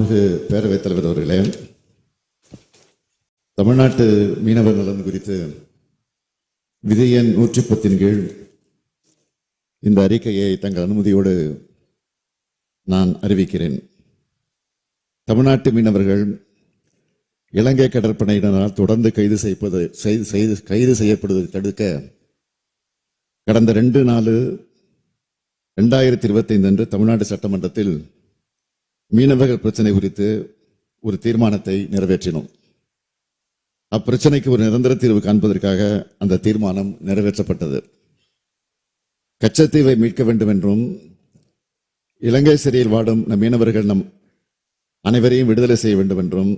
மாண்புமிகு பேரவைத் தலைவர் அவர்களே, தமிழ்நாட்டு மீனவர் நலன் குறித்து விதி எண் 110 கீழ் இந்த அறிக்கையை தங்கள் அனுமதியோடு நான் அறிவிக்கிறேன். தமிழ்நாட்டு மீனவர்கள் இலங்கை கடற்படையினரால் தொடர்ந்து கைது செய்யப்படுவதை தடுக்க கடந்த 2/4/2025 அன்று தமிழ்நாடு சட்டமன்றத்தில் மீனவர்கள் பிரச்சனை குறித்து ஒரு தீர்மானத்தை நிறைவேற்றினோம். அப்பிரச்சனைக்கு ஒரு நிரந்தர தீர்வு காண்பதற்காக அந்த தீர்மானம் நிறைவேற்றப்பட்டது. கச்சத்தீவை மீட்க வேண்டும் என்றும் இலங்கை சிறையில் வாடும் நம் மீனவர்கள் நம் அனைவரையும் விடுதலை செய்ய வேண்டும் என்றும்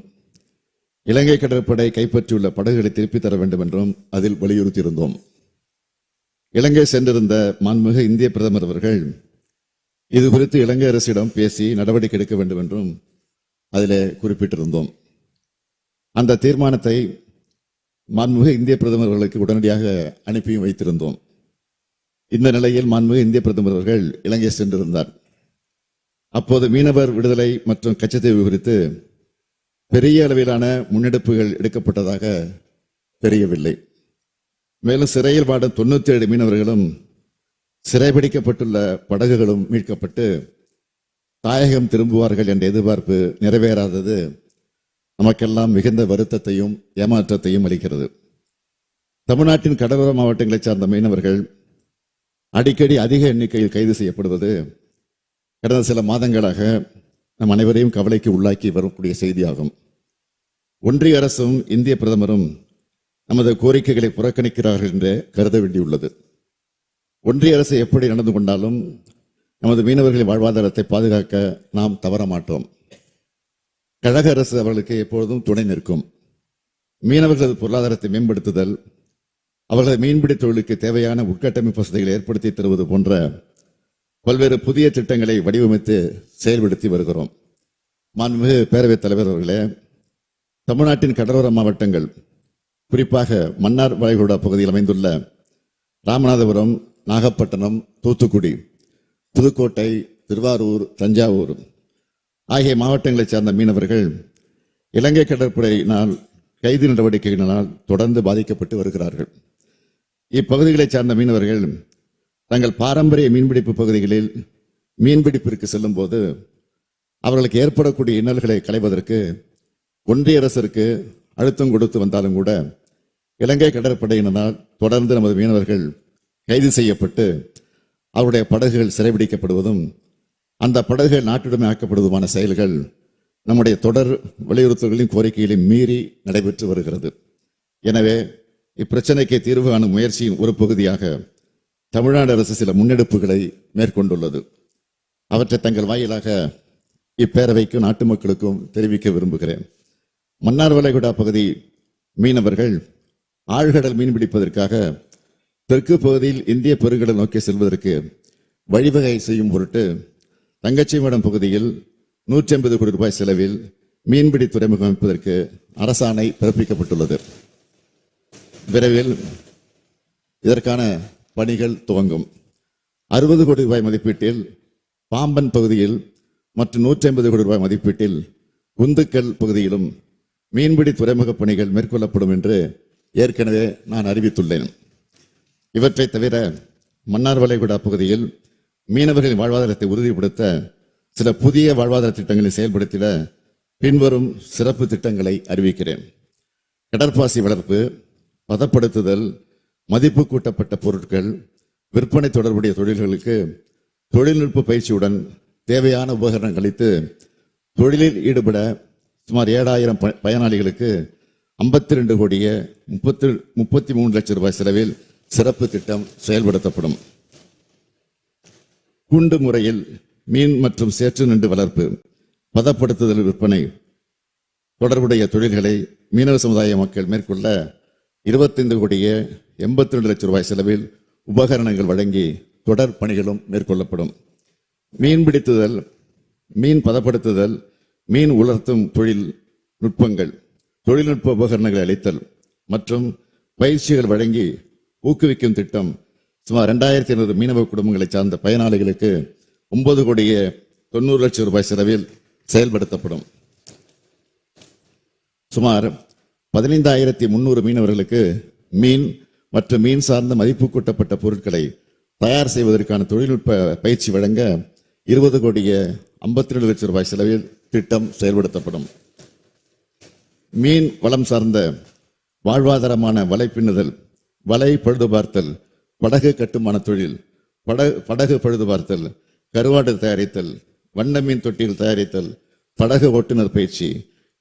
இலங்கை கடற்படை கைப்பற்றியுள்ள படகுகளை திருப்பித் தர வேண்டும் என்றும் அதில் வலியுறுத்தியிருந்தோம். இலங்கை சென்றிருந்த மாண்புமிகு இந்திய பிரதமர் அவர்கள் இது குறித்து இலங்கை அரசிடம் பேசி நடவடிக்கை எடுக்க வேண்டும் என்றும் அதிலே குறிப்பிட்டிருந்தோம். அந்த தீர்மானத்தை மாண்புமிகு இந்திய பிரதமர் அவர்களுக்கு உடனடியாக அனுப்பியும் வைத்திருந்தோம். இந்த நிலையில் மாண்புமிகு இந்திய பிரதமர் அவர்கள் இலங்கை சென்றிருந்தார். அப்போது மீனவர் விடுதலை மற்றும் கச்சத்தீவு குறித்து பெரிய அளவிலான முன்னெடுப்புகள் எடுக்கப்பட்டதாக தெரியவில்லை. மேலும் சிறையில் வாடும் 97 மீனவர்களும் சிறைபிடிக்கப்பட்டுள்ள படகுகளும் மீட்கப்பட்டு தாயகம் திரும்புவார்கள் என்ற எதிர்பார்ப்பு நிறைவேறாதது நமக்கெல்லாம் மிகுந்த வருத்தத்தையும் ஏமாற்றத்தையும் அளிக்கிறது. தமிழ்நாட்டின் கடலோர மாவட்டங்களைச் சார்ந்த மீனவர்கள் அடிக்கடி அதிக எண்ணிக்கையில் கைது செய்யப்படுவது கடந்த சில மாதங்களாக நம் அனைவரையும் கவலைக்கு உள்ளாக்கி வரக்கூடிய செய்தியாகும். ஒன்றிய அரசும் இந்திய பிரதமரும் நமது கோரிக்கைகளை புறக்கணிக்கிறார்கள் என்று கருத வேண்டியுள்ளது. ஒன்றிய அரசு எப்படி நடந்து கொண்டாலும் நமது மீனவர்களின் வாழ்வாதாரத்தை பாதுகாக்க நாம் தவற மாட்டோம். கழக அரசு அவர்களுக்கு எப்பொழுதும் துணை நிற்கும். மீனவர்களது பொருளாதாரத்தை மேம்படுத்துதல், அவர்களது மீன்பிடி தொழிலுக்கு தேவையான உட்கட்டமைப்பு வசதிகளை ஏற்படுத்தி தருவது போன்ற பல்வேறு புதிய திட்டங்களை வடிவமைத்து செயல்படுத்தி வருகிறோம். மாண்புமிகு பேரவைத் தலைவர் அவர்களே, தமிழ்நாட்டின் கடலோர மாவட்டங்கள், குறிப்பாக மன்னார் வளைகுடா பகுதியில் அமைந்துள்ள ராமநாதபுரம், நாகப்பட்டினம், தூத்துக்குடி, புதுக்கோட்டை, திருவாரூர், தஞ்சாவூர் ஆகிய மாவட்டங்களைச் சார்ந்த மீனவர்கள் இலங்கை கடற்படையினால் கைது நடவடிக்கைகளினால் தொடர்ந்து பாதிக்கப்பட்டு வருகிறார்கள். இப்பகுதிகளைச் சார்ந்த மீனவர்கள் தங்கள் பாரம்பரிய மீன்பிடிப்பு பகுதிகளில் மீன்பிடிப்பிற்கு செல்லும் போது அவர்களுக்கு ஏற்படக்கூடிய இன்னல்களை களைவதற்கு ஒன்றிய அரசிற்கு அழுத்தம் கொடுத்து வந்தாலும் கூட இலங்கை கடற்படையினரால் தொடர்ந்து நமது மீனவர்கள் கைது செய்யப்பட்டு அவருடைய படகுகள் சிறைபிடிக்கப்படுவதும் அந்த படகுகள் நாட்டுடைமை ஆக்கப்படுவதுமான செயல்கள் நம்முடைய தொடர் வலியுறுத்தல்களின் கோரிக்கைகளையும் மீறி நடைபெற்று வருகிறது. எனவே இப்பிரச்சனைக்கு தீர்வு காணும் முயற்சியின் ஒரு பகுதியாக தமிழ்நாடு அரசு சில முன்னெடுப்புகளை மேற்கொண்டுள்ளது. அவற்றை தங்கள் வாயிலாக இப்பேரவைக்கும் நாட்டு மக்களுக்கும் தெரிவிக்க விரும்புகிறேன். மன்னார் வளைகுடா பகுதி மீனவர்கள் ஆழ்கடல் மீன்பிடிப்பதற்காக தெற்கு பகுதியில் இந்திய பெருங்கடல் நோக்கி செல்வதற்கு வழிவகை செய்யும் பொருட்டு தங்கச்சிமடம் பகுதியில் 150 கோடி ரூபாய் செலவில் மீன்பிடி துறைமுகம் அமைப்பதற்கு அரசாணை பிறப்பிக்கப்பட்டுள்ளது. விரைவில் இதற்கான பணிகள் துவங்கும். 60 கோடி ரூபாய் மதிப்பீட்டில் பாம்பன் பகுதியில் மற்றும் 150 கோடி ரூபாய் மதிப்பீட்டில் குந்துக்கல் பகுதியிலும் மீன்பிடி துறைமுக பணிகள் மேற்கொள்ளப்படும் என்று ஏற்கனவே நான் அறிவித்துள்ளேன். இவற்றை தவிர மன்னார் வளைகுடா பகுதியில் மீனவர்களின் வாழ்வாதாரத்தை உறுதிப்படுத்த சில புதிய வாழ்வாதார திட்டங்களை செயல்படுத்திட பின்வரும் சிறப்பு திட்டங்களை அறிவிக்கிறேன். கடற்பாசி வளர்ப்பு, பதப்படுத்துதல், மதிப்பு கூட்டப்பட்ட பொருட்கள் விற்பனை தொடர்புடைய தொழில்களுக்கு தொழில்நுட்ப பயிற்சியுடன் தேவையான உபகரணங்கள் அளித்து தொழிலில் ஈடுபட சுமார் 7000 பயனாளிகளுக்கு 52 கோடியே 33 லட்சம் ரூபாய் செலவில் சிறப்பு திட்டம் செயல்படுத்தப்படும். கூண்டு முறையில் மீன் மற்றும் சேற்று நண்டு வளர்ப்பு, பதப்படுத்துதல், விற்பனை தொடர்புடைய தொழில்களை மீனவ சமுதாய மக்கள் மேற்கொள்ள 25 கோடியே 82 லட்சம் ரூபாய் செலவில் உபகரணங்கள் வழங்கி தொடர் பணிகளும் மேற்கொள்ளப்படும். மீன்பிடித்துதல், மீன் பதப்படுத்துதல், மீன் உலர்த்தும் தொழில் நுட்பங்கள், தொழில்நுட்ப உபகரணங்களை அளித்தல் மற்றும் பயிற்சிகள் வழங்கி ஊக்குவிக்கும் திட்டம் சுமார் 2500 மீனவ குடும்பங்களை சார்ந்த பயனாளிகளுக்கு 9 கோடியே 90 லட்சம் ரூபாய் செலவில் செயல்படுத்தப்படும். சுமார் 15,300 மீனவர்களுக்கு மீன் மற்றும் மீன் சார்ந்த மதிப்பு கூட்டப்பட்ட பொருட்களை தயார் செய்வதற்கான தொழில்நுட்ப பயிற்சி வழங்க 20,52 லட்சம் ரூபாய் செலவில் திட்டம் செயல்படுத்தப்படும். மீன் வளம் சார்ந்த வாழ்வாதாரமான வலை பின்னுதல், வலை பழுது பார்த்தல், படகு கட்டுமான தொழில், படகு பழுது பார்த்தல், கருவாடு தயாரித்தல், வண்ண மீன் தொட்டிகள் தயாரித்தல், படகு ஓட்டுநர் பயிற்சி,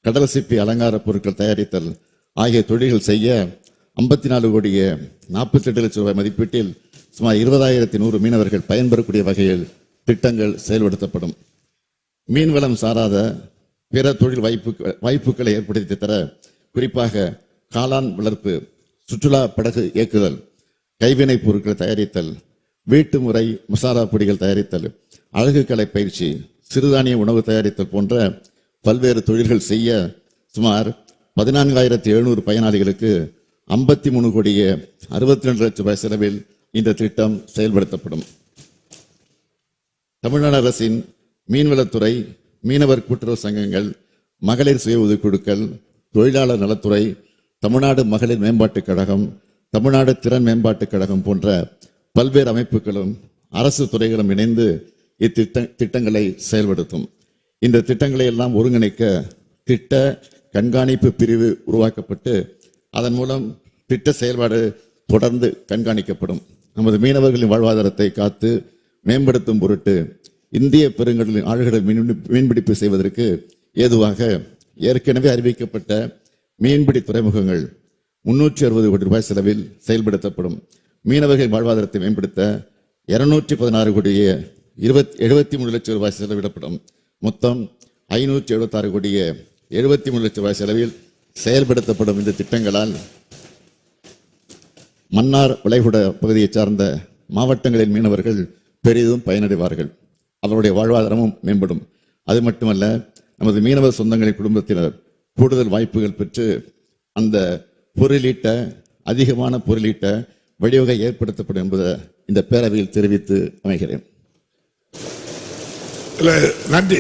கடல் சிப்பி அலங்கார பொருட்கள் தயாரித்தல் ஆகிய தொழில்கள் செய்ய 54,48 லட்சம் ரூபாய் மதிப்பீட்டில் சுமார் 20,100 மீனவர்கள் பயன்பெறக்கூடிய வகையில் திட்டங்கள் செயல்படுத்தப்படும். மீன்வளம் சாராத பிற தொழில் வாய்ப்புகளை ஏற்படுத்தி தர குறிப்பாக காளான் வளர்ப்பு, சுற்றுலா படகு இயக்குதல், கைவினை பொருட்கள் தயாரித்தல், வீட்டு முறை மசாலா பொடிகள் தயாரித்தல், அழகு கலை பயிற்சி, சிறுதானிய உணவு தயாரித்தல் போன்ற பல்வேறு தொழில்கள் செய்ய சுமார் 14,700 பயனாளிகளுக்கு 53,62 லட்சம் ரூபாய் செலவில் இந்த திட்டம் செயல்படுத்தப்படும். தமிழ்நாடு அரசின் மீன்வளத்துறை, மீனவர் கூட்டுறவு சங்கங்கள், மகளிர் சுய உதவிக்குழுக்கள், தொழிலாளர் நலத்துறை, தமிழ்நாடு மகளிர் மேம்பாட்டுக் கழகம், தமிழ்நாடு திறன் மேம்பாட்டுக் கழகம் போன்ற பல்வேறு அமைப்புகளும் அரசு துறைகளும் இணைந்து இத்திட்டங்களை செயல்படுத்தும். இந்த திட்டங்களை எல்லாம் ஒருங்கிணைக்க திட்ட கண்காணிப்பு பிரிவு உருவாக்கப்பட்டு அதன் மூலம் திட்ட செயல்பாடு தொடர்ந்து கண்காணிக்கப்படும். நமது மீனவர்களின் வாழ்வாதாரத்தை காத்து மேம்படுத்தும் பொருட்டு இந்திய பெருங்கடலின் ஆழ்கடல் மீன்பிடிப்பு செய்வதற்கு ஏதுவாக ஏற்கனவே அறிவிக்கப்பட்ட மீன்பிடி துறைமுகங்கள் 360 கோடி ரூபாய் செலவில் செயல்படுத்தப்படும். மீனவர்களின் வாழ்வாதாரத்தை மேம்படுத்த 216,73 லட்சம் ரூபாய் செலவிடப்படும். மொத்தம் 576,73 லட்சம் ரூபாய் செலவில் செயல்படுத்தப்படும். இந்த திட்டங்களால் மன்னார் வளைகுடா பகுதியை சார்ந்த மாவட்டங்களின் மீனவர்கள் பெரிதும் பயனடைவார்கள். அவருடைய வாழ்வாதாரமும் மேம்படும். அது மட்டுமல்ல, நமது மீனவர் சொந்தங்களின் குடும்பத்தினர் கூடுதல் வாய்ப்புகள் பெற்று அந்த அதிகமான பொருளீட்ட வழிவகை ஏற்படுத்தப்படும் என்பதை இந்த பேரவையில் தெரிவித்து அமைகிறேன். நன்றி.